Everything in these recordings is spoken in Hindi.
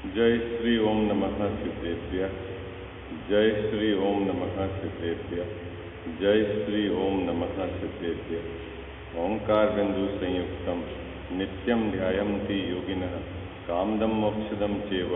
जय श्री ओम नमः सिद्धेभ्य। जय श्री ओम नमः सिद्धेभ्य। जय श्री ओम नमः सिद्धेभ्य। ओंकार बिंदु संयुक्तम नित्यम ध्यायन्ति योगिनः कामदम मोक्षदम चैव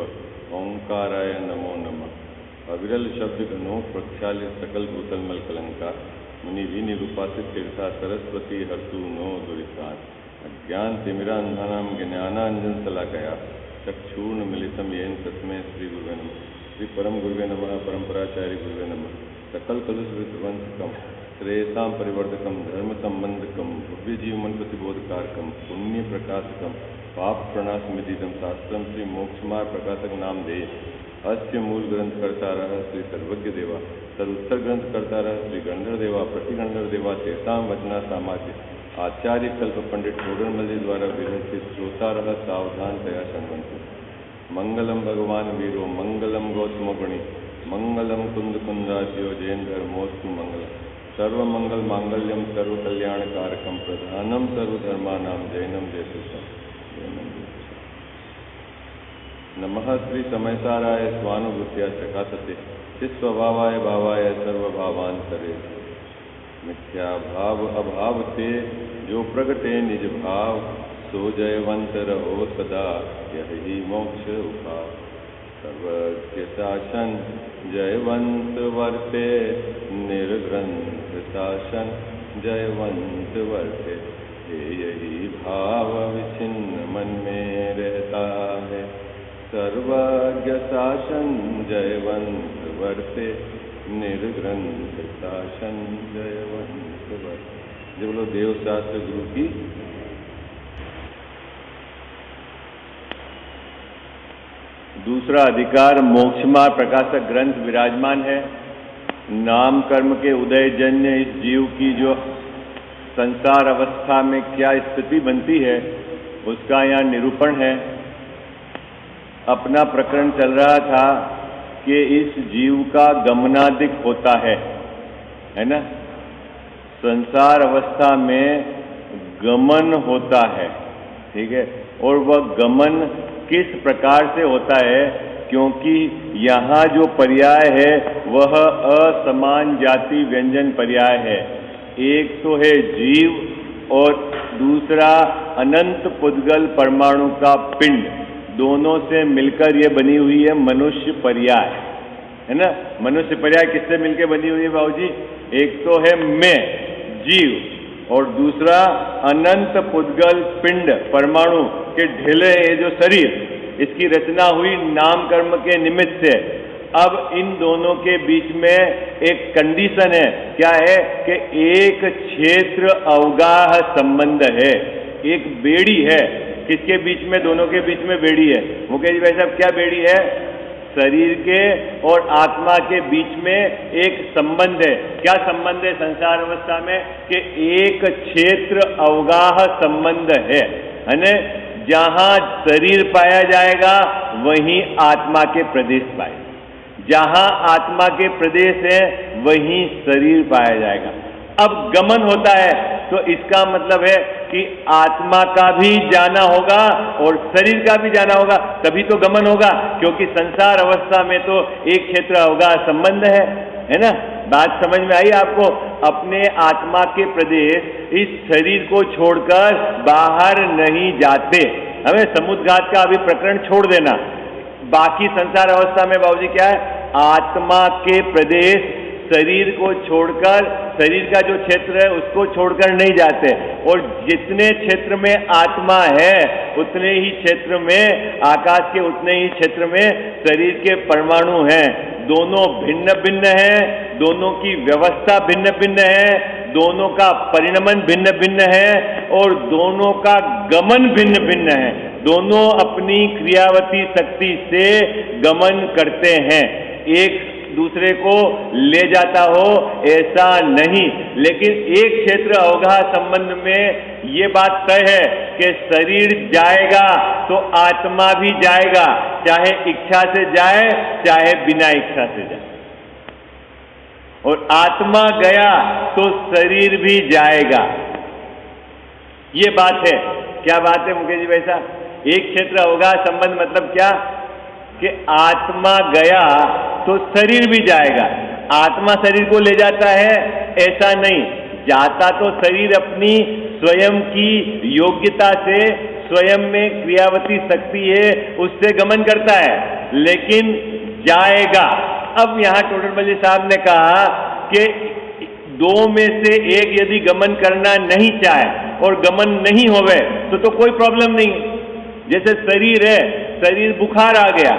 ओंकाराय नमो नमः। अविरल शब्द घनो प्रक्षाल्य सकल भूतल मल कलंकार मुनि भी निरूपासित तीर्था सरस्वती हर्षु नो दुरितान अज्ञान तिमिरांधानाम ज्ञानांजन शलाकया चक्षुर्ण मिलितम येन तस्मै श्री गुरुवे नमः। श्री परम गुरुवे नमः। परंपराचार्य गुरुवे नमः। सकल कलुष विध्वंसकम श्रेयसां परिवर्धकम धर्म संबंधकम भव्य जीवन प्रतिबोधकारकम पुण्य प्रकाशकम पाप प्रणाशमिदिदम शास्त्रम श्री मोक्षमार्ग प्रकाशक नाम दे अस्य मूल ग्रंथ करता रहा श्री सर्वज्ञ देवा तदुत्तर ग्रंथ करता रहा श्री गंधर देवा प्रतिगंधर देवा तेषां वचना सामाज्य आचार्य कल्प पंडित टोडरमल जी द्वारा विरचित श्रोता रह सावधान तया शृण्वन्तु। मंगलम भगवान वीरो मंगलम गौतम गुणी मंगलम कुंद कुंदाज्यो जैन धर्मोस्तु मंगलम सर्वमंगल मांगल्यम सर्व कल्याण कारकम प्रधानम सर्वधर्मानां जैनम जयसुतम। नमः श्री समयसाराय स्वानुभूत्या प्रकाशते चिस्वभावाय भावाय सर्वभावांतरे मिथ्या भाव अभाव से जो प्रगटे निज भाव सो जयवंत रहो सदा यही मोक्ष उपाय। सर्वज्ञ शासन जयवंत वर्ते निर्ग्रंथ शासन जयवंत वर्ते यही भाव विचिन्न मन में रहता है। सर्वज्ञ शासन जयवंत वर्ते निर्ग्रंथ शासन जयवंत वर्ते। जब बोलो देव शास्त्र गुरु की। दूसरा अधिकार मोक्षमार्ग प्रकाशक ग्रंथ विराजमान है। नाम कर्म के उदय जन्य इस जीव की जो संसार अवस्था में क्या स्थिति बनती है उसका यहाँ निरूपण है। अपना प्रकरण चल रहा था कि इस जीव का गमनादिक होता है ना। संसार अवस्था में गमन होता है, ठीक है। और वह गमन किस प्रकार से होता है, क्योंकि यहाँ जो पर्याय है वह असमान जाति व्यंजन पर्याय है। एक तो है जीव और दूसरा अनंत पुद्गल परमाणु का पिंड, दोनों से मिलकर ये बनी हुई है मनुष्य पर्याय, है ना। मनुष्य पर्याय किससे मिलकर बनी हुई है बाबूजी? एक तो है मैं जीव और दूसरा अनंत पुद्गल पिंड परमाणु के ढेले ये जो शरीर, इसकी रचना हुई नाम कर्म के निमित्त से। अब इन दोनों के बीच में एक कंडीशन है, क्या है कि एक क्षेत्र अवगाह संबंध है, एक बेड़ी है। किसके बीच में? दोनों के बीच में बेड़ी है। मुकेश भाई साहब क्या बेड़ी है? शरीर के और आत्मा के बीच में एक संबंध है। क्या संबंध है संसार अवस्था में? कि एक क्षेत्र अवगाह संबंध है ना। जहां शरीर पाया जाएगा वहीं आत्मा के प्रदेश पाए, जहां आत्मा के प्रदेश है वहीं शरीर पाया जाएगा। अब गमन होता है तो इसका मतलब है कि आत्मा का भी जाना होगा और शरीर का भी जाना होगा, तभी तो गमन होगा। क्योंकि संसार अवस्था में तो एक क्षेत्र होगा संबंध है ना। बात समझ में आई आपको? अपने आत्मा के प्रदेश इस शरीर को छोड़कर बाहर नहीं जाते। हमें समुद्घात का अभी प्रकरण छोड़ देना, बाकी संसार अवस्था में बाबूजी क्या है? आत्मा के प्रदेश शरीर को छोड़कर, शरीर का जो क्षेत्र है उसको छोड़कर नहीं जाते। और जितने क्षेत्र में आत्मा है उतने ही क्षेत्र में, आकाश के उतने ही क्षेत्र में शरीर के परमाणु हैं। दोनों भिन्न भिन्न हैं, दोनों की व्यवस्था भिन्न भिन्न है, दोनों का परिणमन भिन्न भिन्न है और दोनों का गमन भिन्न भिन्न है। दोनों अपनी क्रियावती शक्ति से गमन करते हैं, एक दूसरे को ले जाता हो ऐसा नहीं। लेकिन एक क्षेत्र अवगाह संबंध में ये बात तय है कि शरीर जाएगा तो आत्मा भी जाएगा, चाहे इच्छा से जाए चाहे बिना इच्छा से जाए। और आत्मा गया तो शरीर भी जाएगा। ये बात है। क्या बात है मुकेश जी भाई साहब? एक क्षेत्र अवगाह संबंध मतलब क्या? कि आत्मा गया तो शरीर भी जाएगा। आत्मा शरीर को ले जाता है ऐसा नहीं, जाता तो शरीर अपनी स्वयं की योग्यता से, स्वयं में क्रियावती शक्ति है उससे गमन करता है, लेकिन जाएगा। अब यहां टोडरमल साहब ने कहा कि दो में से एक यदि गमन करना नहीं चाहे और गमन नहीं होवे तो कोई प्रॉब्लम नहीं। जैसे शरीर है, शरीर बुखार आ गया,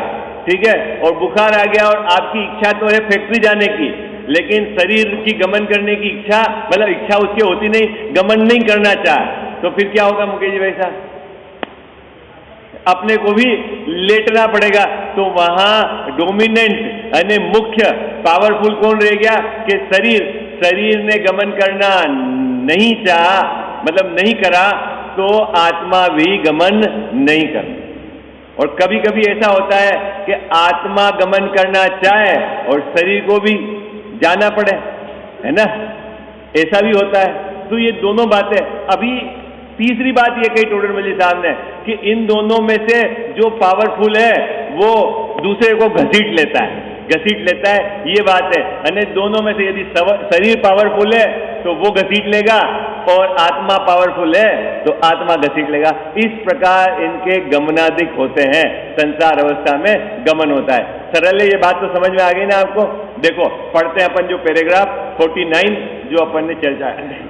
ठीक है, और बुखार आ गया और आपकी इच्छा तो है फैक्ट्री जाने की, लेकिन शरीर की गमन करने की इच्छा, मतलब इच्छा उसकी होती नहीं, गमन नहीं करना चाहे, तो फिर क्या होगा मुकेश जी भाई साहब? अपने को भी लेटना पड़ेगा। तो वहां डोमिनेंट यानी मुख्य पावरफुल कौन रह गया कि शरीर। शरीर ने गमन करना नहीं चाहा, मतलब नहीं करा, तो आत्मा भी गमन नहीं कर। और कभी कभी ऐसा होता है कि आत्मा गमन करना चाहे और शरीर को भी जाना पड़े, है ना, ऐसा भी होता है। तो ये दोनों बातें। अभी तीसरी बात ये कही टोडरमल साहब ने कि इन दोनों में से जो पावरफुल है वो दूसरे को घसीट लेता है, ये बात है। यानी दोनों में से यदि शरीर पावरफुल है तो वो घसीट लेगा और आत्मा पावरफुल है तो आत्मा घसीट लेगा। इस प्रकार इनके गमनादिक होते हैं, संसार अवस्था में गमन होता है। सरल है, ये बात तो समझ में आ गई ना आपको? देखो पढ़ते हैं अपन जो पैराग्राफ 49 जो अपन ने चर्चा है।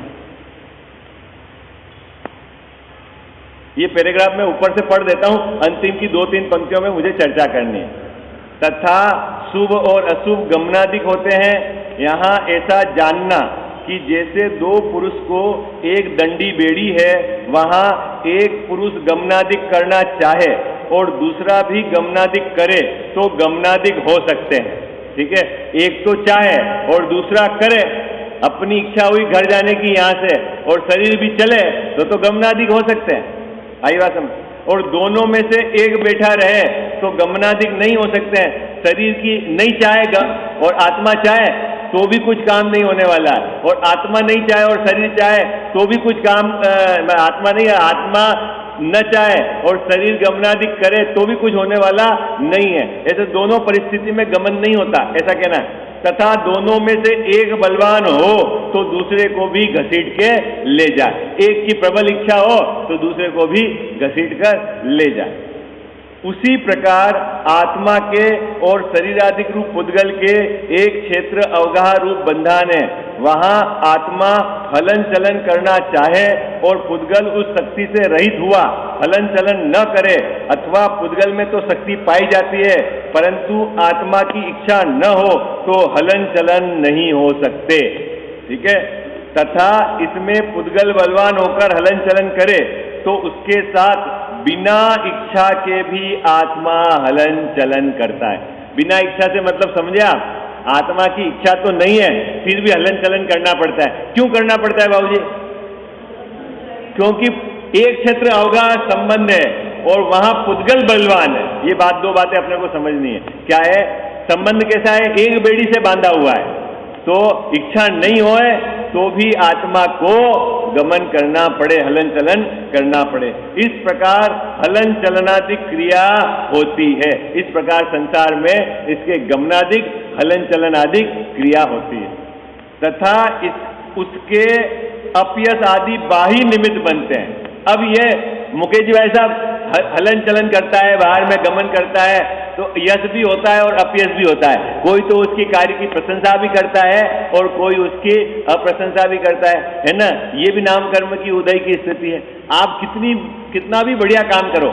ये पैराग्राफ मैं ऊपर से पढ़ देता हूं, अंतिम की 2-3 पंक्तियों में मुझे चर्चा करनी है। तथा शुभ और अशुभ गमनादिक होते हैं। यहां ऐसा जानना कि जैसे दो पुरुष को एक दंडी बेड़ी है, वहां एक पुरुष गमनादिक करना चाहे और दूसरा भी गमनादिक करे तो गमनादिक हो सकते हैं, ठीक है। एक तो चाहे और दूसरा करे, अपनी इच्छा हुई घर जाने की यहां से और शरीर भी चले तो गमनादिक हो सकते हैं। आई बात समझ? और दोनों में से एक बैठा रहे तो गमनादिक नहीं हो सकते हैं। शरीर की नहीं चाहेगा और आत्मा चाहे तो भी कुछ काम नहीं होने वाला है, और आत्मा नहीं चाहे और शरीर चाहे तो भी कुछ काम, आत्मा नहीं है, आत्मा न चाहे और शरीर गमनादिक करे तो भी कुछ होने वाला नहीं है। ऐसे दोनों परिस्थिति में गमन नहीं होता, ऐसा कहना है। तथा दोनों में से एक बलवान हो तो दूसरे को भी घसीट के ले जाए। एक की प्रबल इच्छा हो तो दूसरे को भी घसीट कर ले जाए। उसी प्रकार आत्मा के और शरीरादिक रूप पुद्गल के एक क्षेत्र अवगाह रूप बंधन है। वहां आत्मा हलन चलन करना चाहे और पुद्गल उस शक्ति से रहित हुआ हलन चलन न करे, अथवा पुद्गल में तो शक्ति पाई जाती है परंतु आत्मा की इच्छा न हो तो हलन चलन नहीं हो सकते, ठीक है। तथा इसमें पुद्गल बलवान होकर हलन चलन करे तो उसके साथ बिना इच्छा के भी आत्मा हलन चलन करता है। बिना इच्छा से मतलब समझे आप, आत्मा की इच्छा तो नहीं है फिर भी हलन चलन करना पड़ता है। क्यों करना पड़ता है बाबूजी? क्योंकि एक क्षेत्र अवगाह संबंध है और वहां पुद्गल बलवान है। ये बात, दो बातें अपने को समझनी है। क्या है संबंध? कैसा है? एक बेड़ी से बांधा हुआ है, तो इच्छा नहीं होए तो भी आत्मा को गमन करना पड़े, हलन चलन करना पड़े। इस प्रकार हलन चलनादिक क्रिया होती है। इस प्रकार संसार में इसके गमनादिक हलन चलनादिक क्रिया होती है। तथा उसके अपयस आदि बाही निमित्त बनते हैं। अब ये मुकेश जी भाई साहब हलन चलन करता है, बाहर में गमन करता है, तो यश भी होता है और अपयश भी होता है। कोई तो उसकी कार्य की प्रशंसा भी करता है और कोई उसकी अप्रशंसा भी करता है ना। ये भी नाम कर्म की उदय की स्थिति है। आप कितना भी बढ़िया काम करो,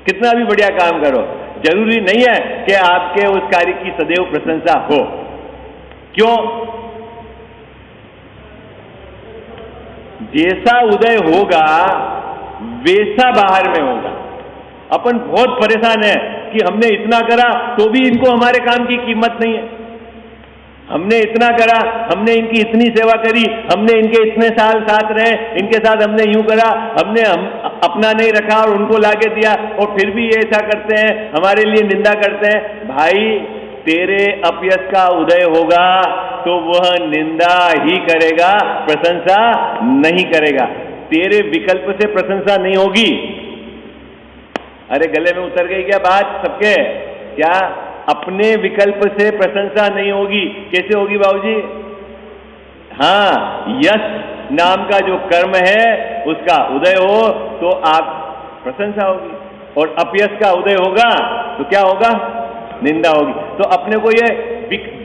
कितना भी बढ़िया काम करो, जरूरी नहीं है कि आपके उस कार्य की सदैव प्रशंसा हो। क्यों? जैसा उदय होगा वैसा बाहर में होगा। अपन बहुत परेशान है कि हमने इतना करा तो भी इनको हमारे काम की कीमत नहीं है। हमने इतना करा, हमने इनकी इतनी सेवा करी, हमने इनके इतने साल साथ रहे, इनके साथ हमने यूं करा, हमने अपना नहीं रखा और उनको लाके दिया, और फिर भी ये ऐसा करते हैं, हमारे लिए निंदा करते हैं। भाई तेरे अपयश का उदय होगा तो वह निंदा ही करेगा, प्रशंसा नहीं करेगा। तेरे विकल्प से प्रशंसा नहीं होगी। अरे गले में उतर गई क्या बात सबके? क्या अपने विकल्प से प्रशंसा नहीं होगी? कैसे होगी बाबूजी? हाँ, यश नाम का जो कर्म है उसका उदय हो तो आप प्रशंसा होगी, और अपयश का उदय होगा तो क्या होगा? निंदा होगी। तो अपने को ये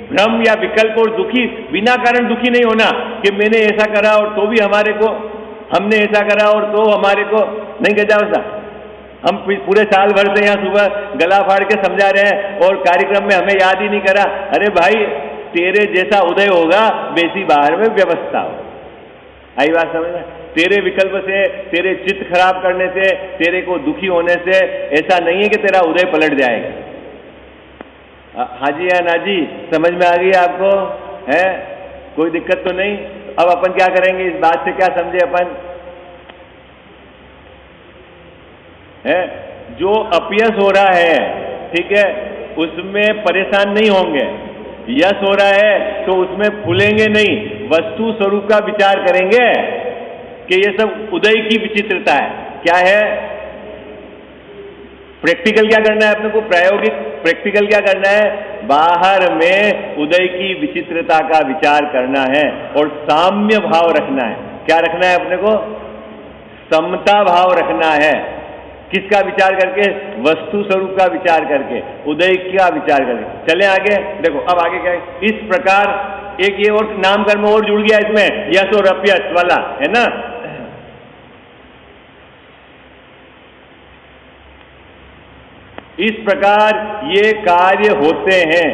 भ्रम या विकल्प और दुखी, बिना कारण दुखी नहीं होना कि मैंने ऐसा करा और तो भी हमारे को, हमने ऐसा करा और तो हमारे को नहीं गजा वैसा। हम पूरे साल भर से यहाँ सुबह गला फाड़ के समझा रहे हैं और कार्यक्रम में हमें याद ही नहीं करा। अरे भाई, तेरे जैसा उदय होगा वैसी बाहर में व्यवस्था हो। आई बात समझ में? तेरे विकल्प से, तेरे चित्त खराब करने से, तेरे को दुखी होने से ऐसा नहीं है कि तेरा उदय पलट जाएगा। हाजी या नाजी, समझ में आ गई आपको? है कोई दिक्कत तो नहीं? अब अपन क्या करेंगे, इस बात से क्या समझे अपन? है जो अपयश हो रहा है, ठीक है, उसमें परेशान नहीं होंगे। यश हो रहा है तो उसमें फूलेंगे नहीं, वस्तु स्वरूप का विचार करेंगे कि ये सब उदय की विचित्रता है। क्या है? प्रैक्टिकल क्या करना है अपने को? प्रायोगिक प्रैक्टिकल क्या करना है? बाहर में उदय की विचित्रता का विचार करना है और साम्य भाव रखना है। क्या रखना है अपने को? समता भाव रखना है। किसका विचार करके? वस्तु स्वरूप का विचार करके, उदय का विचार करके। चलें आगे। देखो अब आगे क्या है? इस प्रकार एक ये और नाम कर्म और जुड़ गया इसमें, यश और अपयश वाला, है ना? इस प्रकार ये कार्य होते हैं,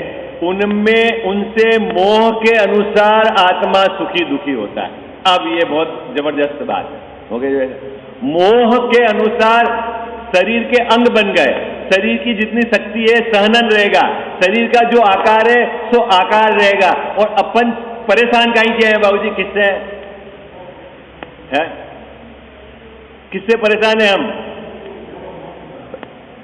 उनमें उनसे मोह के अनुसार आत्मा सुखी दुखी होता है। अब ये बहुत जबरदस्त बात है, हो गई। मोह के अनुसार शरीर के अंग बन गए, शरीर की जितनी शक्ति है सहनन रहेगा, शरीर का जो आकार है सो आकार रहेगा, और अपन परेशान कहीं किए हैं बाबूजी? किससे है? किससे परेशान है हम?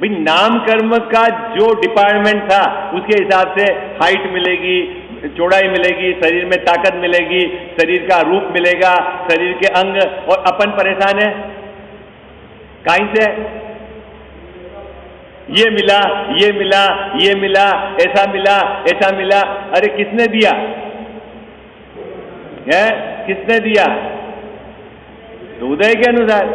भाई नाम कर्म का जो डिपार्टमेंट था उसके हिसाब से हाइट मिलेगी, चौड़ाई मिलेगी, शरीर में ताकत मिलेगी, शरीर का रूप मिलेगा, शरीर के अंग, और अपन परेशान है कहीं से? ये मिला, ये मिला, ये मिला, ऐसा मिला, ऐसा मिला। अरे किसने दिया है? किसने दिया? तो उदय के अनुसार।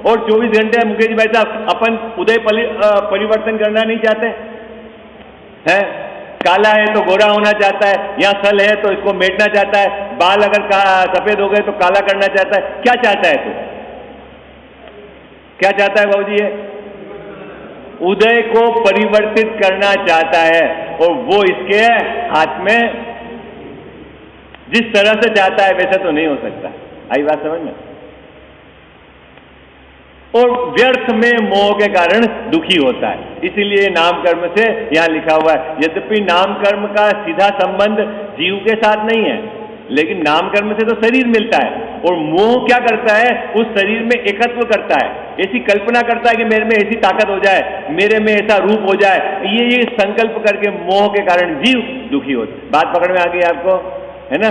और 24 घंटे मुकेश भाई साहब अपन उदय परिवर्तन करना नहीं चाहते हैं? काला है तो गोरा होना चाहता है, या सल है तो इसको मेटना चाहता है, बाल अगर सफेद हो गए तो काला करना चाहता है। क्या चाहता है तू? क्या चाहता है बाबूजी? ये उदय को परिवर्तित करना चाहता है, और वो इसके हाथ में, जिस तरह से चाहता है वैसा तो नहीं हो सकता। आई बात समझ में? और व्यर्थ में मोह के कारण दुखी होता है। इसीलिए नाम कर्म से यहां लिखा हुआ है। यद्यपि नाम कर्म का सीधा संबंध जीव के साथ नहीं है, लेकिन नाम कर्म से तो शरीर मिलता है, और मोह क्या करता है? उस शरीर में एकत्व करता है, ऐसी कल्पना करता है कि मेरे में ऐसी ताकत हो जाए, मेरे में ऐसा रूप हो जाए। ये संकल्प करके मोह के कारण जीव दुखी होता है। बात पकड़ में आ गई आपको? है ना?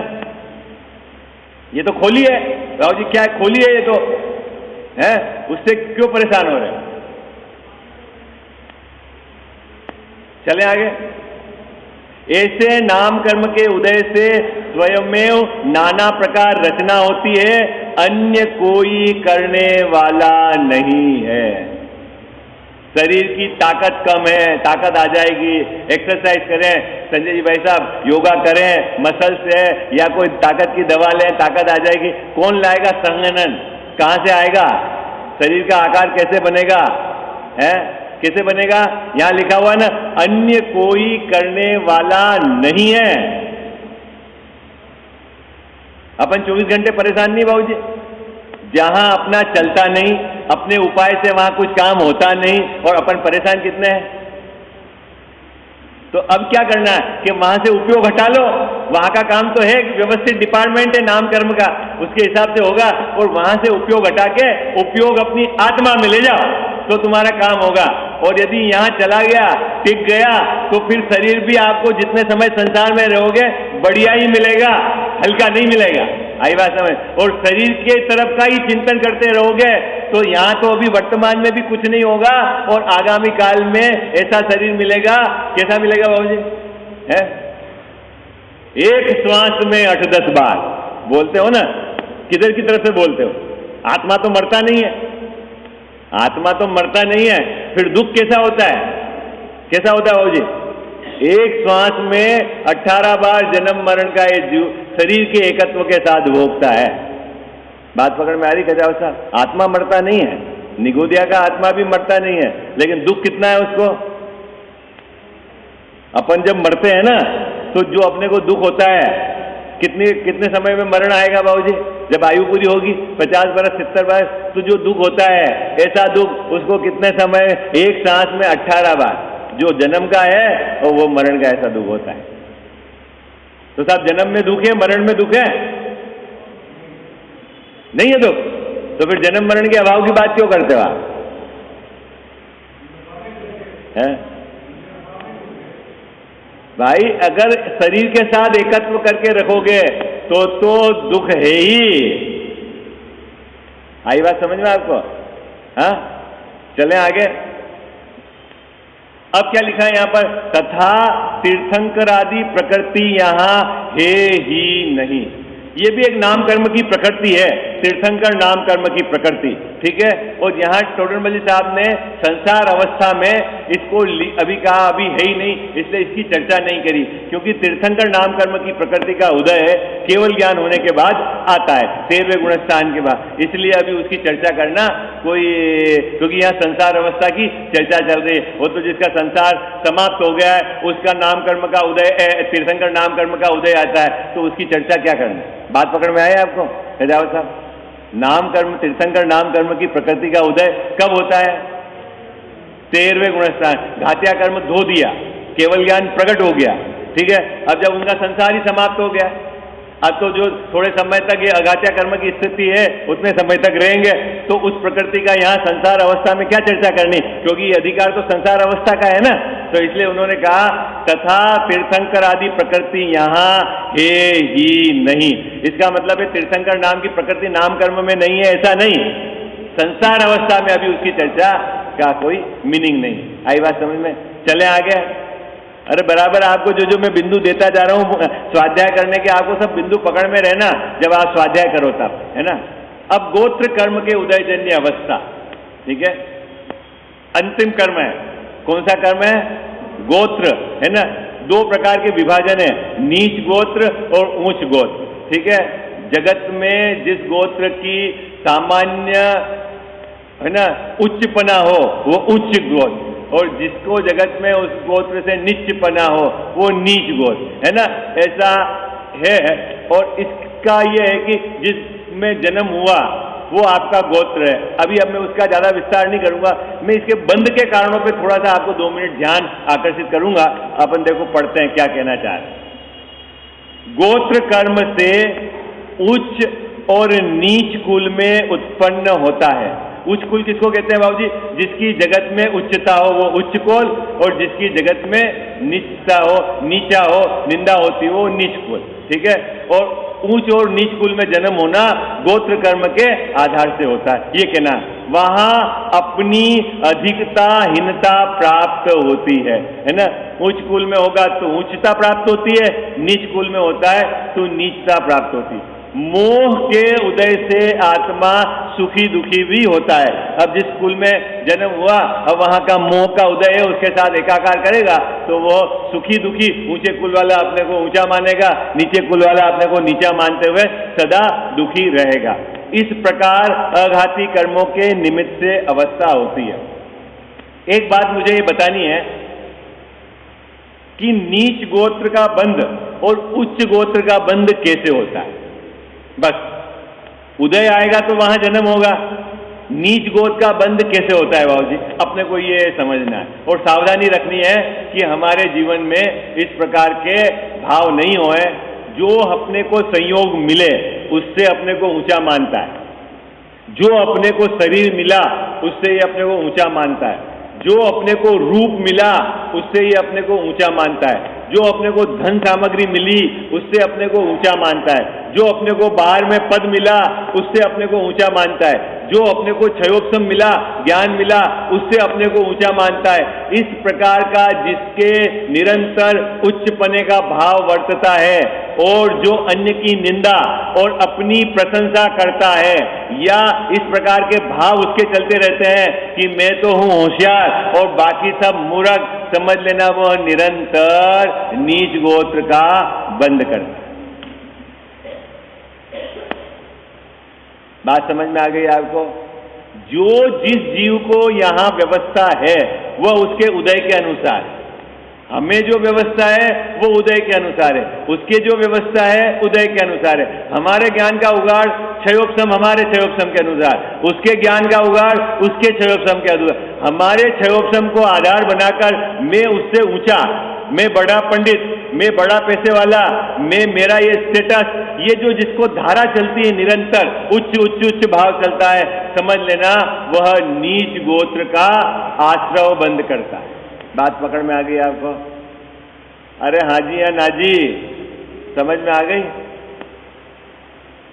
ये तो खोली है राव जी। क्या है? खोली है ये तो है। उससे क्यों परेशान हो रहे हैं? चलें आगे। ऐसे नाम कर्म के उदय से स्वयमेव नाना प्रकार रचना होती है, अन्य कोई करने वाला नहीं है। शरीर की ताकत कम है, ताकत आ जाएगी, एक्सरसाइज करें, संजय जी भाई साहब योगा करें, मसल्स है, या कोई ताकत की दवा लें, ताकत आ जाएगी। कौन लाएगा संगनन? कहां से आएगा? शरीर का आकार कैसे बनेगा? है कैसे बनेगा? यहां लिखा हुआ ना, अन्य कोई करने वाला नहीं है। अपन 24 घंटे परेशान नहीं बाबूजी। जहां अपना चलता नहीं, अपने उपाय से वहां कुछ काम होता नहीं, और अपन परेशान कितने हैं? तो अब क्या करना है कि वहां से उपयोग हटा लो। वहां का काम तो है, व्यवस्थित डिपार्टमेंट है नाम कर्म का, उसके हिसाब से होगा, और वहां से उपयोग हटा के उपयोग अपनी आत्मा में ले जाओ तो तुम्हारा काम होगा। और यदि यहां चला गया, टिक गया, तो फिर शरीर भी आपको जितने समय संसार में रहोगे बढ़िया ही मिलेगा, हल्का नहीं मिलेगा। आई बात समझ? और शरीर के तरफ का ही चिंतन करते रहोगे तो यहां तो अभी वर्तमान में भी कुछ नहीं होगा, और आगामी काल में ऐसा शरीर मिलेगा कैसा मिलेगा बाबूजी? है एक श्वास में 8-10 बार बोलते हो ना, किधर की तरफ से बोलते हो? आत्मा तो मरता नहीं है, आत्मा तो मरता नहीं है, फिर दुख कैसा होता है? कैसा होता है बाबूजी? एक श्वास में 18 बार जन्म मरण का ये जीव शरीर के एकत्व के साथ भोगता है। बात पकड़ में आ रही खजाव साहब? आत्मा मरता नहीं है, निगोदिया का आत्मा भी मरता नहीं है, लेकिन दुख कितना है उसको? अपन जब मरते हैं ना, तो जो अपने को दुख होता है, कितने समय में मरण आएगा बाबूजी? जब आयु पूरी होगी 50 बरस 70 बरस, तो जो दुख होता है ऐसा दुख उसको कितने समय? एक सांस में 18 बार। जो जन्म का है और वो मरण का ऐसा दुख होता है। तो साहब जन्म में दुख है, मरण में दुख है? नहीं है दुख, तो फिर जन्म मरण के अभाव की बात क्यों करते हो आप? है भाई, अगर शरीर के साथ एकत्व करके रखोगे तो दुख है ही। आई बात समझ में आपको? हाँ, चलें आगे। अब क्या लिखा है यहां पर? तथा तीर्थंकर आदि प्रकृति यहां है ही नहीं। ये भी एक नाम कर्म की प्रकृति है, तीर्थंकर नाम कर्म की प्रकृति, ठीक है। और यहाँ टोडरमल जी साहब ने संसार अवस्था में इसको अभी कहा, अभी है ही नहीं, इसलिए इसकी चर्चा नहीं करी, क्योंकि तीर्थंकर नाम कर्म की प्रकृति का उदय केवल ज्ञान होने के बाद आता है, 13वें गुणस्थान के बाद, इसलिए अभी उसकी चर्चा करना कोई, क्योंकि यहाँ संसार अवस्था की चर्चा चल रही है। वो तो जिसका संसार समाप्त हो गया है उसका नाम कर्म का उदय, तीर्थंकर नाम कर्म का उदय आता है, तो उसकी चर्चा क्या करना? बात पकड़ में आया आपको खजावत साहब? नाम कर्म, तीर्थंकर नाम कर्म की प्रकृति का उदय कब होता है? 13वें गुणस्थान। घात्या कर्म धो दिया, केवल ज्ञान प्रकट हो गया, ठीक है। अब जब उनका संसार ही समाप्त हो गया, अब तो जो थोड़े समय तक ये अघात्या कर्म की स्थिति है उतने समय तक रहेंगे, तो उस प्रकृति का यहाँ संसार अवस्था में क्या चर्चा करनी, क्योंकि ये अधिकार तो संसार अवस्था का है ना। तो इसलिए उन्होंने कहा तथा तीर्थंकर आदि प्रकृति यहाँ है ही नहीं। इसका मतलब है तीर्थंकर नाम की प्रकृति नाम कर्म में नहीं है, ऐसा नहीं, संसार अवस्था में अभी उसकी चर्चा का कोई मीनिंग नहीं। आई बात समझ में? चले आगे। अरे बराबर आपको जो मैं बिंदु देता जा रहा हूं स्वाध्याय करने के, आपको सब बिंदु पकड़ में रहना जब आप स्वाध्याय करो तब, है ना। अब गोत्र कर्म के उदयजन्य अवस्था, ठीक है, अंतिम कर्म है। कौन सा कर्म है? गोत्र, है ना। 2 प्रकार के विभाजन है, नीच गोत्र और ऊंच गोत्र, ठीक है। जगत में जिस गोत्र की सामान्य, है ना, उच्चपना हो वो उच्च गोत्र, और जिसको जगत में उस गोत्र से नीचपना हो वो नीच गोत्र, है ना, ऐसा है। और इसका यह है कि जिसमें जन्म हुआ वो आपका गोत्र है। अभी अब मैं उसका ज्यादा विस्तार नहीं करूंगा, मैं इसके बंध के कारणों पे थोड़ा सा आपको 2 मिनट ध्यान आकर्षित करूंगा। अपन देखो पढ़ते हैं क्या कहना चाह रहे। गोत्र कर्म से उच्च और नीच कुल में उत्पन्न होता है। उच्च कुल किसको कहते हैं बाबूजी? जिसकी जगत में उच्चता हो वो उच्च कुल, और जिसकी जगत में नीचता हो, नीचा हो, निंदा होती हो, नीच कुल, ठीक है। और ऊंच और नीच कुल में जन्म होना गोत्र कर्म के आधार से होता है, ये कहना। वहां अपनी अधिकता हीनता प्राप्त होती है ना। उच्च कुल में होगा तो उच्चता प्राप्त होती है, नीच कुल में होता है तो नीचता प्राप्त होती है। मोह के उदय से आत्मा सुखी दुखी भी होता है। अब जिस कुल में जन्म हुआ, अब वहां का मोह का उदय है, उसके साथ एकाकार करेगा तो वो सुखी दुखी, ऊंचे कुल वाला अपने को ऊंचा मानेगा, नीचे कुल वाला अपने को नीचा मानते हुए सदा दुखी रहेगा। इस प्रकार अघाती कर्मों के निमित्त से अवस्था होती है। एक बात मुझे ये बतानी है कि नीच गोत्र का बंध और उच्च गोत्र का बंध कैसे होता है। बस उदय आएगा तो वहां जन्म होगा। नीच गोत्र का बंध कैसे होता है बाबूजी, अपने को ये समझना है और सावधानी रखनी है कि हमारे जीवन में इस प्रकार के भाव नहीं होए। जो अपने को संयोग मिले उससे अपने को ऊंचा मानता है, जो अपने को शरीर मिला उससे ये अपने को ऊंचा मानता है, जो अपने को रूप मिला उससे ये अपने को ऊंचा मानता है, जो अपने को धन सामग्री मिली उससे अपने को ऊंचा मानता है, जो अपने को बाहर में पद मिला उससे अपने को ऊंचा मानता है, जो अपने को क्षयोपशम मिला, ज्ञान मिला, उससे अपने को ऊंचा मानता है। इस प्रकार का जिसके निरंतर उच्चपने का भाव वर्तता है और जो अन्य की निंदा और अपनी प्रशंसा करता है, या इस प्रकार के भाव उसके चलते रहते हैं कि मैं तो हूं होशियार और बाकी सब मूर्ख, समझ लेना वह निरंतर नीच गोत्र का बंद करता है। बात समझ में आ गई आपको? जो जिस जीव को यहां व्यवस्था है वह उसके उदय के अनुसार, हमें जो व्यवस्था है वो उदय के अनुसार है, उसके जो व्यवस्था है उदय के अनुसार है। हमारे ज्ञान का उगाड़ क्षयोपशम हमारे क्षयोपशम के अनुसार, उसके ज्ञान का उगाड़ उसके क्षयोपशम के अनुसार। हमारे क्षयोपशम को आधार बनाकर मैं उससे ऊंचा, मैं बड़ा पंडित, मैं बड़ा पैसे वाला, मैं, मेरा ये स्टेटस, ये जो जिसको धारा चलती है निरंतर उच्च उच्च उच्च भाव चलता है, समझ लेना वह नीच गोत्र का आश्रय बंद करता है। बात पकड़ में आ गई आपको? अरे हाँ जी या ना जी, समझ में आ गई?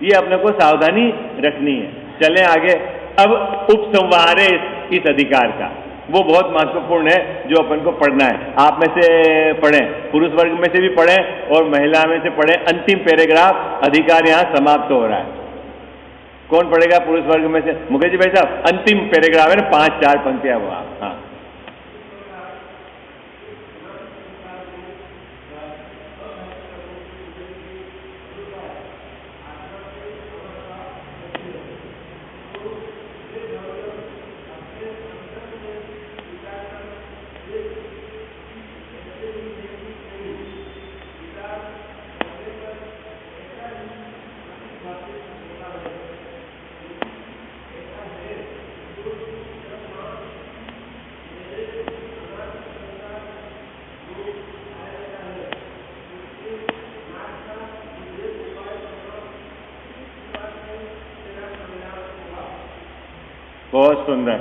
ये अपने को सावधानी रखनी है। चलें आगे। अब उपसंहार है इस अधिकार का, वो बहुत महत्वपूर्ण है जो अपन को पढ़ना है। आप में से पढ़ें, पुरुष वर्ग में से भी पढ़ें और महिला में से पढ़ें। अंतिम पैराग्राफ, अधिकार यहां समाप्त हो रहा है। कौन पढ़ेगा पुरुष वर्ग में से? मुकेश जी भाई साहब, अंतिम पैराग्राफ है ना, 5-4 पंक्तियां वो आप। हाँ, बहुत सुंदर।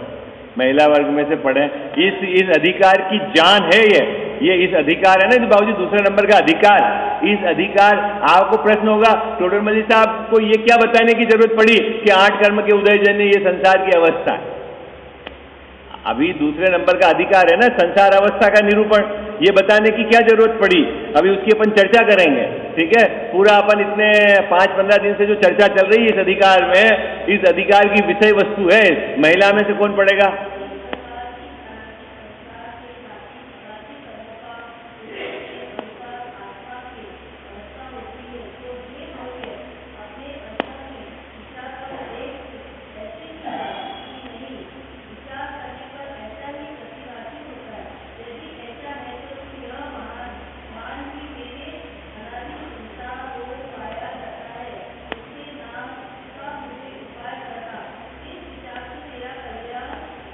महिला वर्ग में से पढ़े। इस अधिकार की जान है ये इस अधिकार है ना बाबूजी, दूसरे नंबर का अधिकार। इस अधिकार, आपको प्रश्न होगा टोडरमल साहब को ये क्या बताने की जरूरत पड़ी कि 8 कर्म के उदयजन्य ये संसार की अवस्था है। अभी दूसरे नंबर का अधिकार है ना संसार अवस्था का निरूपण, ये बताने की क्या जरूरत पड़ी? अभी उसकी अपन चर्चा करेंगे, ठीक है। पूरा अपन इतने 5-15 दिन से जो चर्चा चल रही है इस अधिकार में, इस अधिकार की विषय वस्तु है। महिला में से कौन पढ़ेगा?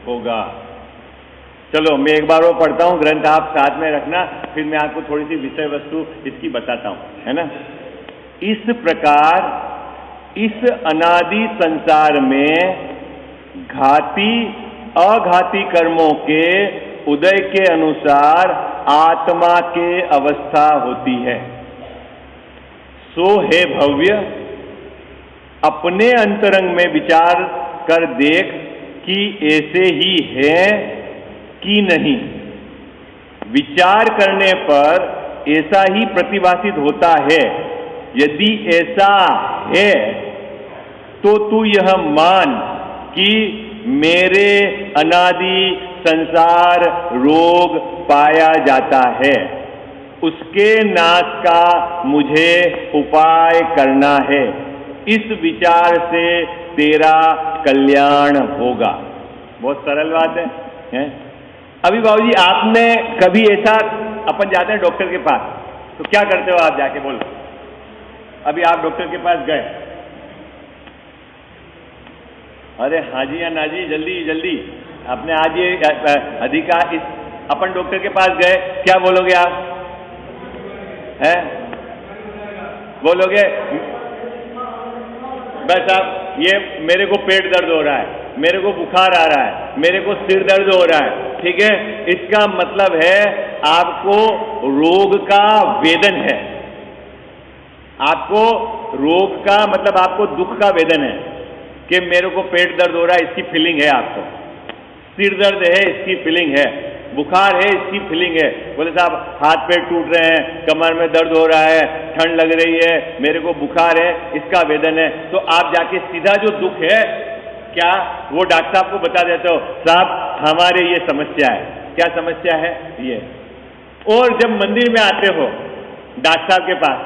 होगा। चलो मैं एक बार वो पढ़ता हूं, ग्रंथ आप साथ में रखना, फिर मैं आपको थोड़ी सी विषय वस्तु इसकी बताता हूं, है ना। इस प्रकार इस अनादि संसार में घाती अघाती कर्मों के उदय के अनुसार आत्मा के अवस्था होती है। सो हे भव्य, अपने अंतरंग में विचार कर देख कि ऐसे ही है कि नहीं। विचार करने पर ऐसा ही प्रतिभासित होता है। यदि ऐसा है तो तू यह मान कि मेरे अनादि संसार रोग पाया जाता है, उसके नाश का मुझे उपाय करना है। इस विचार से तेरा कल्याण होगा। बहुत सरल बात है? अभी बाबूजी आपने कभी ऐसा, अपन जाते हैं डॉक्टर के पास, तो क्या करते हो आप जाके? बोलो। अभी आप डॉक्टर के पास गए, अरे हाँ जी या ना जी, जल्दी जल्दी आपने आज ये अधिकार, इस अपन डॉक्टर के पास गए, क्या बोलोगे आप? हैं? बोलोगे बस आप ये मेरे को पेट दर्द हो रहा है, मेरे को बुखार आ रहा है, मेरे को सिर दर्द हो रहा है, ठीक है। इसका मतलब है आपको रोग का वेदन है। आपको रोग का मतलब आपको दुख का वेदन है। कि मेरे को पेट दर्द हो रहा है, इसकी फीलिंग है आपको, सिर दर्द है, इसकी फीलिंग है, बुखार है, इसकी फीलिंग है। बोले साहब हाथ पैर टूट रहे हैं, कमर में दर्द हो रहा है, ठंड लग रही है, मेरे को बुखार है, इसका वेदन है, तो आप जाके सीधा जो दुख है क्या वो डॉक्टर साहब को बता देते हो, साहब हमारे ये समस्या है। क्या समस्या है ये? और जब मंदिर में आते हो डॉक्टर साहब के पास,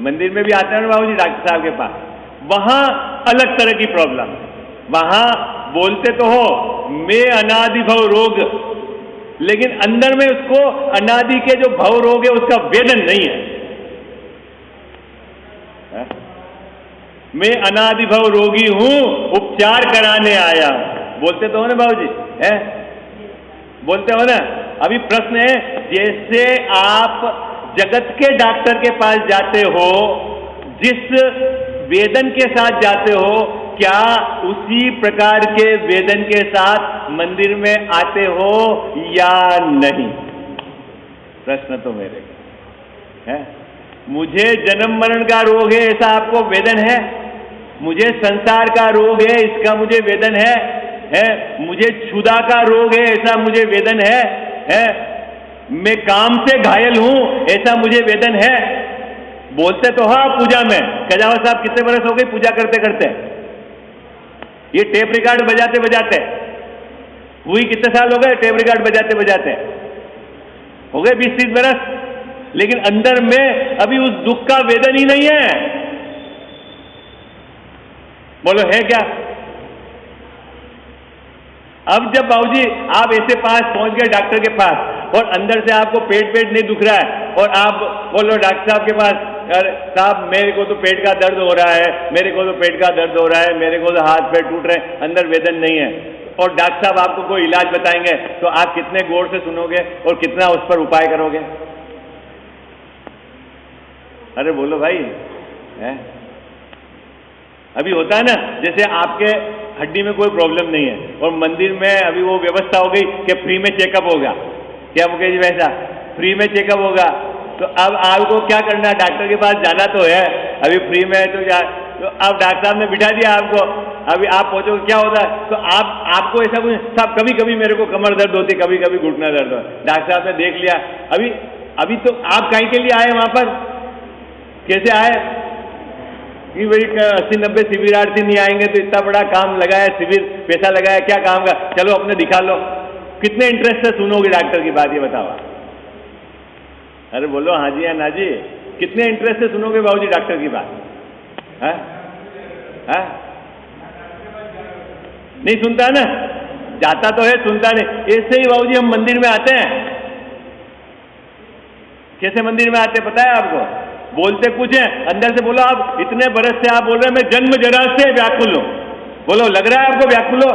मंदिर में भी आते हैं ना बाबू जी डॉक्टर साहब के पास, वहां अलग तरह की प्रॉब्लम है। वहां बोलते तो हो मैं अनादि भव रोग, लेकिन अंदर में उसको अनादि के जो भव रोग है उसका वेदन नहीं है। मैं अनादि भव रोगी हूं, उपचार कराने आया। बोलते तो हो ना बाबू जी, है बोलते हो ना। अभी प्रश्न है, जैसे आप जगत के डॉक्टर के पास जाते हो, जिस वेदन के साथ जाते हो, क्या उसी प्रकार के वेदन के साथ मंदिर में आते हो या नहीं? प्रश्न तो मेरे है। मुझे जन्म मरण का रोग है, ऐसा आपको वेदन है? मुझे संसार का रोग है, इसका मुझे वेदन है? मुझे क्षुधा का रोग है, ऐसा मुझे वेदन है? मैं काम से घायल हूं, ऐसा मुझे वेदन है? बोलते तो हाँ पूजा में। कजावत साहब कितने बरस हो गए पूजा करते करते? ये टेप रिकॉर्ड बजाते बजाते हुई कितने साल हो गए? टेप रिकॉर्ड बजाते बजाते हो गए 20-30 बरस, लेकिन अंदर में अभी उस दुख का वेदन ही नहीं है। बोलो है क्या? अब जब बाबूजी आप ऐसे पास पहुंच गए डॉक्टर के पास और अंदर से आपको पेट नहीं दुख रहा है और आप बोलो डॉक्टर साहब के पास, यार साहब मेरे को तो पेट का दर्द हो रहा है, मेरे को तो पेट का दर्द हो रहा है, मेरे को तो हाथ पैर टूट रहे हैं, अंदर वेदन नहीं है, और डॉक्टर साहब आपको कोई इलाज बताएंगे तो आप कितने गौर से सुनोगे और कितना उस पर उपाय करोगे? अरे बोलो भाई, है? अभी होता है ना, जैसे आपके हड्डी में कोई प्रॉब्लम नहीं है और मंदिर में अभी वो व्यवस्था हो गई कि फ्री में चेकअप होगा। क्या मुकेश जी वैसा फ्री में चेकअप होगा? तो अब आपको क्या करना है? डॉक्टर के पास जाना तो है, अभी फ्री में है तो अब डॉक्टर साहब ने बिठा दिया आपको, अभी आप पहुंचोगे क्या होता है? तो आपको ऐसा कुछ, साहब कभी कभी मेरे को कमर दर्द होती, कभी कभी घुटना दर्द हो। डॉक्टर साहब ने देख लिया। अभी तो आप कहीं के लिए आए वहां पर? कैसे आए कि भाई 80-90 शिविरार्थी नहीं आएंगे तो इतना बड़ा काम लगाया, शिविर पैसा लगाया, क्या काम का, चलो अपने दिखा लो। कितने इंटरेस्ट से सुनोगे डॉक्टर की बात, ये बताओ? अरे बोलो हाँ जी या ना जी, कितने इंटरेस्ट से सुनोगे बाबूजी डॉक्टर की बात? है? नहीं सुनता ना, जाता तो है, सुनता नहीं। ऐसे ही बाबूजी हम मंदिर में आते हैं। कैसे मंदिर में आते पता है आपको? बोलते कुछ है, अंदर से बोलो आप इतने बरस से आप बोल रहे हैं मैं जन्म जरा से व्याकुल हूं। बोलो लग रहा है आपको व्याकुल हो?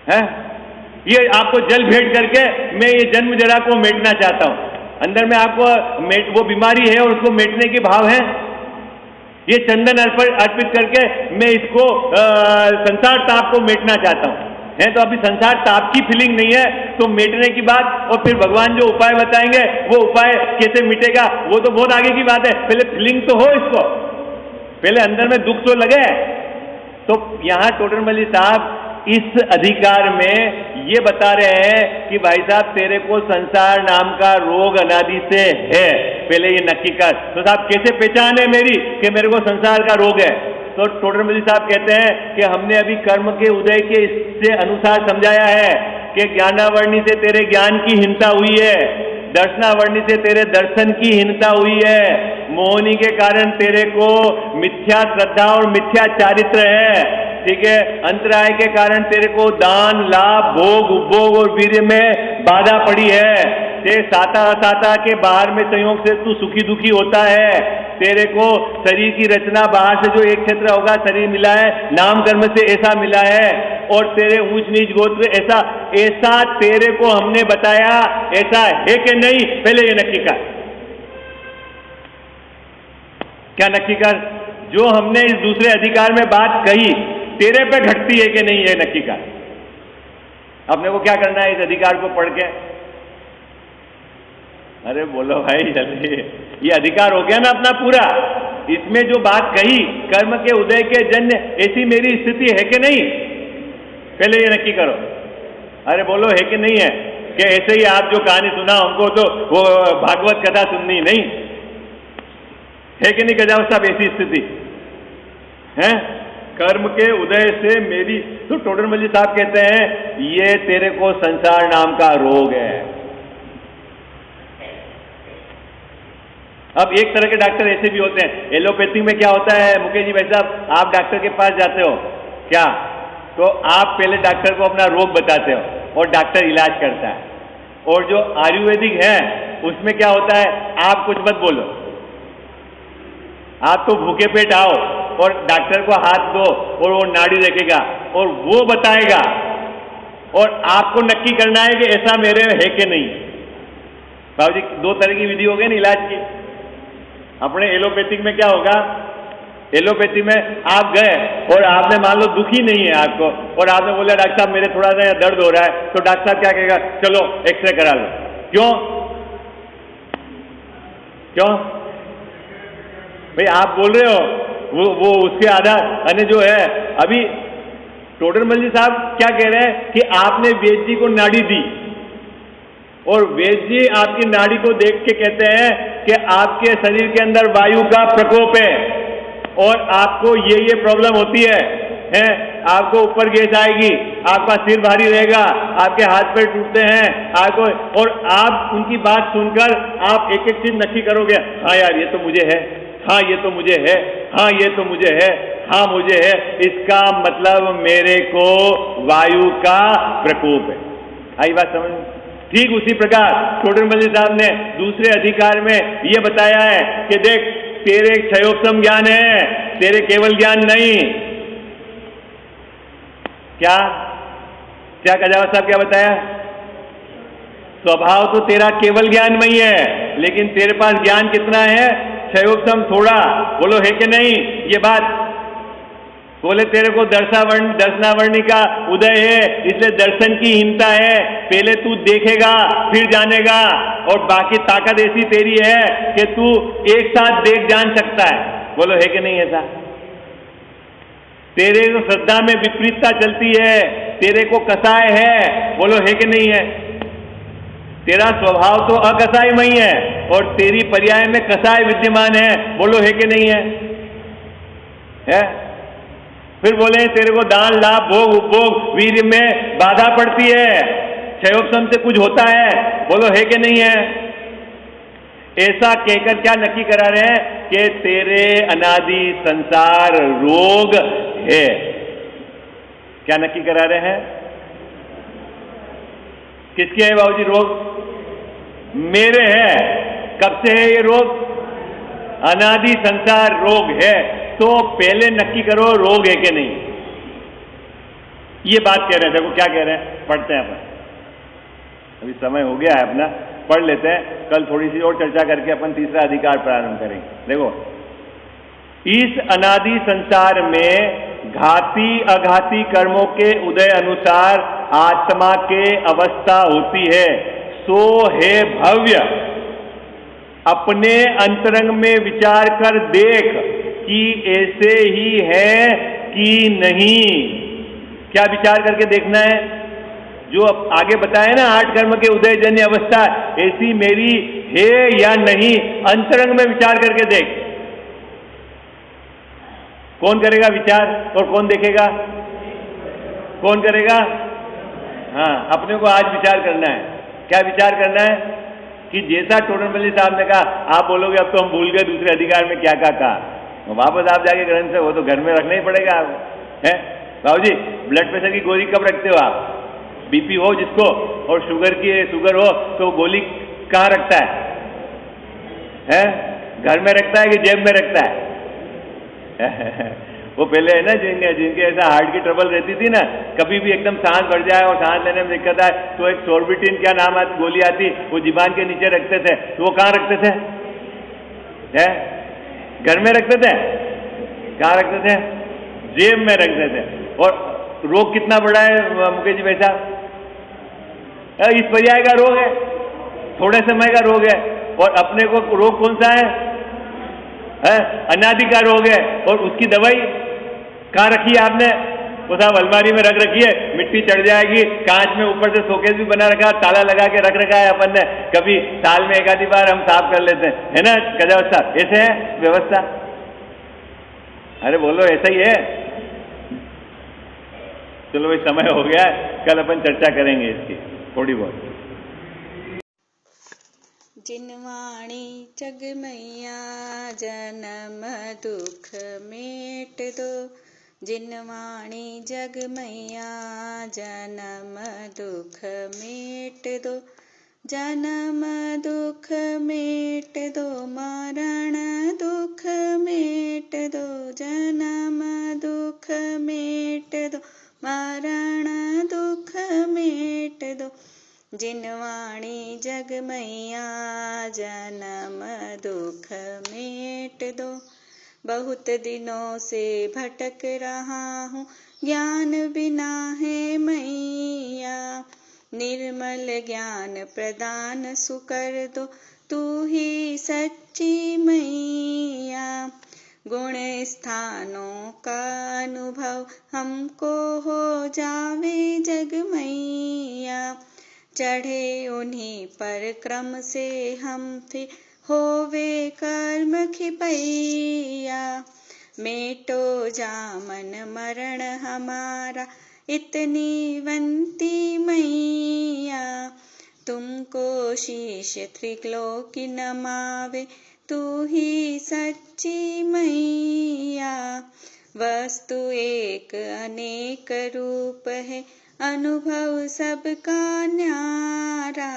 है? ये आपको जल भेंट करके मैं ये जन्म जरा को मेटना चाहता हूं। अंदर में आपको वो बीमारी है और उसको मेटने के भाव है। ये चंदन अर्पित करके मैं इसको संसार ताप को मेटना चाहता हूं। है तो अभी संसार ताप की फीलिंग नहीं है तो मेटने की बात, और फिर भगवान जो उपाय बताएंगे वो उपाय कैसे मिटेगा वो तो बहुत आगे की बात है। पहले फीलिंग तो हो, इसको पहले अंदर में दुख तो लगे। तो यहां टोडरमल साहब इस अधिकार में ये बता रहे हैं कि भाई साहब तेरे को संसार नाम का रोग अनादि से है, पहले ये नक्की कर। तो साहब कैसे पहचान है मेरी कि मेरे को संसार का रोग है? तो टोडरमल साहब कहते हैं कि हमने अभी कर्म के उदय के इससे अनुसार समझाया है कि ज्ञानावर्णी से तेरे ज्ञान की हीनता हुई है, दर्शनावर्णी से तेरे दर्शन की हीनता हुई है, मोहनी के कारण तेरे को मिथ्या श्रद्धा और मिथ्या चारित्र है, ठीक है, अंतराय के कारण तेरे को दान लाभ भोग उपभोग और वीर्य में बाधा पड़ी है, ते साता असाता के बाहर में संयोग से तू सुखी दुखी होता है, तेरे को शरीर की रचना बाहर से जो एक क्षेत्र होगा शरीर मिला है, नाम कर्म से ऐसा मिला है, और तेरे ऊंच नीच गोत्र ऐसा तेरे को हमने बताया, ऐसा है कि नहीं? पहले ये नक्की कर। क्या नक्की कर? जो हमने इस दूसरे अधिकार में बात कही तेरे पे घटती है कि नहीं, ये नक्की कर। अपने को क्या करना है इस अधिकार को पढ़ के? अरे बोलो भाई जल्दी, ये अधिकार हो गया ना अपना पूरा। इसमें जो बात कही कर्म के उदय के जन्य, ऐसी मेरी स्थिति है कि नहीं? पहले ये नक्की करो। अरे बोलो है कि नहीं है? कि ऐसे ही आप जो कहानी सुना हमको तो वो भागवत कथा सुननी नहीं है कि नहीं? गजाव साहब ऐसी स्थिति है कर्म के उदय से मेरी। तो टोडरमल जी साहब कहते हैं ये तेरे को संसार नाम का रोग है। अब एक तरह के डॉक्टर ऐसे भी होते हैं, एलोपैथी में क्या होता है मुकेश जी भाई साहब, आप डॉक्टर के पास जाते हो क्या, तो आप पहले डॉक्टर को अपना रोग बताते हो और डॉक्टर इलाज करता है। और जो आयुर्वेदिक है उसमें क्या होता है, आप कुछ मत बोलो, आप तो भूखे पेट आओ और डॉक्टर को हाथ दो और वो नाड़ी देखेगा और वो बताएगा और आपको नक्की करना है कि ऐसा मेरे में है कि नहीं। बाबू जी दो तरह की विधि हो गई ना इलाज की। अपने एलोपैथिक में क्या होगा, एलोपैथी में आप गए और आपने मान लो दुखी नहीं है आपको और आपने बोला डॉक्टर साहब मेरे थोड़ा सा दर्द हो रहा है, तो डॉक्टर साहब क्या कहेगा, चलो एक्सरे करा लो। क्यों क्यों भाई आप बोल रहे हो वो उसके आधार अन्य जो है। अभी टोडरमल जी साहब क्या कह रहे हैं कि आपने वैद्य जी को नाड़ी दी और वैद्य जी आपकी नाड़ी को देख के कहते हैं कि आपके शरीर के अंदर वायु का प्रकोप है और आपको ये प्रॉब्लम होती है, आपको ऊपर गैस आएगी, आपका सिर भारी रहेगा, आपके हाथ पैर टूटते हैं आपको, और आप उनकी बात सुनकर आप एक एक चीज नक्की करोगे, हाँ यार ये तो मुझे है, हाँ ये तो मुझे है, हाँ ये तो मुझे है, हाँ मुझे है, इसका मतलब मेरे को वायु का प्रकोप है। आई बात समझ? ठीक उसी प्रकार टोडरमल जी साहब ने दूसरे अधिकार में यह बताया है कि देख तेरे क्षयोपम ज्ञान है, तेरे केवल ज्ञान नहीं। क्या क्या कजावत साहब क्या बताया? स्वभाव तो तेरा केवल ज्ञानमयी है, लेकिन तेरे पास ज्ञान कितना है? क्षयोपम थोड़ा। बोलो है कि नहीं ये बात? बोले तेरे को दर्शनावर्णी का उदय है, इसलिए दर्शन की हीनता है। पहले तू देखेगा फिर जानेगा, और बाकी ताकत ऐसी तेरी है कि तू एक साथ देख जान सकता है। बोलो है कि नहीं ऐसा? तेरे को श्रद्धा में विपरीतता चलती है, तेरे को कसाय है। बोलो है कि नहीं है? तेरा स्वभाव तो अकसायमयी है और तेरी पर्याय में कसाय विद्यमान है। बोलो है कि नहीं है? फिर बोले तेरे को दान लाभ भोग उपभोग वीर्य में बाधा पड़ती है, क्षयोपम से कुछ होता है। बोलो है कि नहीं है? ऐसा कहकर क्या नक्की करा रहे हैं कि तेरे अनादि संसार रोग है। क्या नक्की करा रहे हैं? किसके है बाबूजी रोग? मेरे है। कब से है ये रोग? अनादि संसार रोग है। तो पहले नक्की करो रोग है कि नहीं। ये बात कह रहे हैं। देखो क्या कह रहे हैं, पढ़ते हैं अपन। अभी समय हो गया है अपना, पढ़ लेते हैं, कल थोड़ी सी और चर्चा करके अपन तीसरा अधिकार प्रारंभ करेंगे। देखो इस अनादि संसार में घाती अघाती कर्मों के उदय अनुसार आत्मा के अवस्था होती है। सो है भव्य। अपने अंतरंग में विचार कर देख कि ऐसे ही है कि नहीं। क्या विचार करके देखना है? जो आगे बताया ना 8 कर्म के उदय जन्य अवस्था, ऐसी मेरी है या नहीं, अंतरंग में विचार करके देख। कौन करेगा विचार और कौन देखेगा? कौन करेगा? हाँ, अपने को आज विचार करना है। क्या विचार करना है? कि जैसा टोडरमल जी साहब ने कहा, आप बोलोगे अब तो हम भूल गए दूसरे अधिकार में क्या कहा। वापस आप जाके ग्रंथ से वो तो घर में रखना ही पड़ेगा आपको, है बाबू जी। ब्लड प्रेशर की गोली कब रखते हो आप? बीपी हो जिसको और शुगर हो तो गोली कहाँ रखता है? घर में रखता है कि जेब में रखता है? वो पहले है ना जिनके ऐसा हार्ट की ट्रबल रहती थी ना, कभी भी एकदम सांस बढ़ जाए और सांस लेने में दिक्कत आए तो एक सोर्बिटिन क्या नाम आती गोली आती, वो जीबान के नीचे रखते थे। तो वो कहाँ रखते थे? घर में रखते थे? कहाँ रखते थे? जेब में रखते थे। और रोग कितना बड़ा है मुकेश जी भाई साहब? इस पर्याय का रोग है, थोड़े समय का रोग है। और अपने को रोग कौन सा है? है, अनाधिकार हो गए। और उसकी दवाई कहाँ रखी है आपने? वो साहब अलमारी में रख रखी है, मिट्टी चढ़ जाएगी, कांच में ऊपर से शोकेस भी बना रखा, ताला लगा के रख रखा है अपन ने, कभी साल में एक आधी बार हम साफ कर लेते हैं, है ना गजावस्था? ऐसे है व्यवस्था? अरे बोलो, ऐसा ही है। चलो भाई, समय हो गया है, कल अपन चर्चा करेंगे इसकी थोड़ी बहुत। जिनवाणी जग मैया जन्म दुख मेट दो, जिनवाणी जग मैया जन्म दुख मेट दो, जन्म दुख मेट दो, मरण दुख मेट दो, जन्म दुख मेट दो, मरण दुख मेट दो, जिनवाणी जग मैया जन्म दुख मेट दो। बहुत दिनों से भटक रहा हूँ, ज्ञान बिना है मैया, निर्मल ज्ञान प्रदान सुकर दो, तू ही सच्ची मैया। गुण स्थानों का अनुभव हमको हो जावे जग मैया, चढ़े उन्हीं पर क्रम से हम थे होवे कर्म खिपैया, मेटो जामन मरण हमारा इतनी वंती मैया, तुमको शीश त्रिलोकी नमावे, तू ही सच्ची मैया। वस्तु एक अनेक रूप है, अनुभव सबका न्यारा,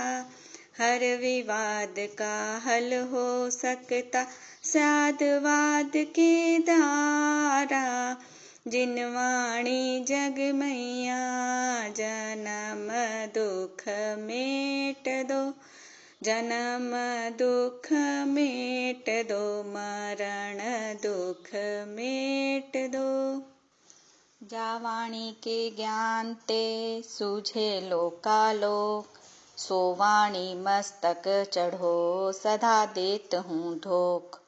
हर विवाद का हल हो सकता साधवाद के द्वारा, जिनवाणी जग मैया जन्म दुख मेट दो, जन्म दुख मेट दो, मरण दुख मेट दो। जावाणी के ज्ञान ते सूझे लोकालोक, सोवाणी मस्तक चढ़ो सदा देत हूँ धोख,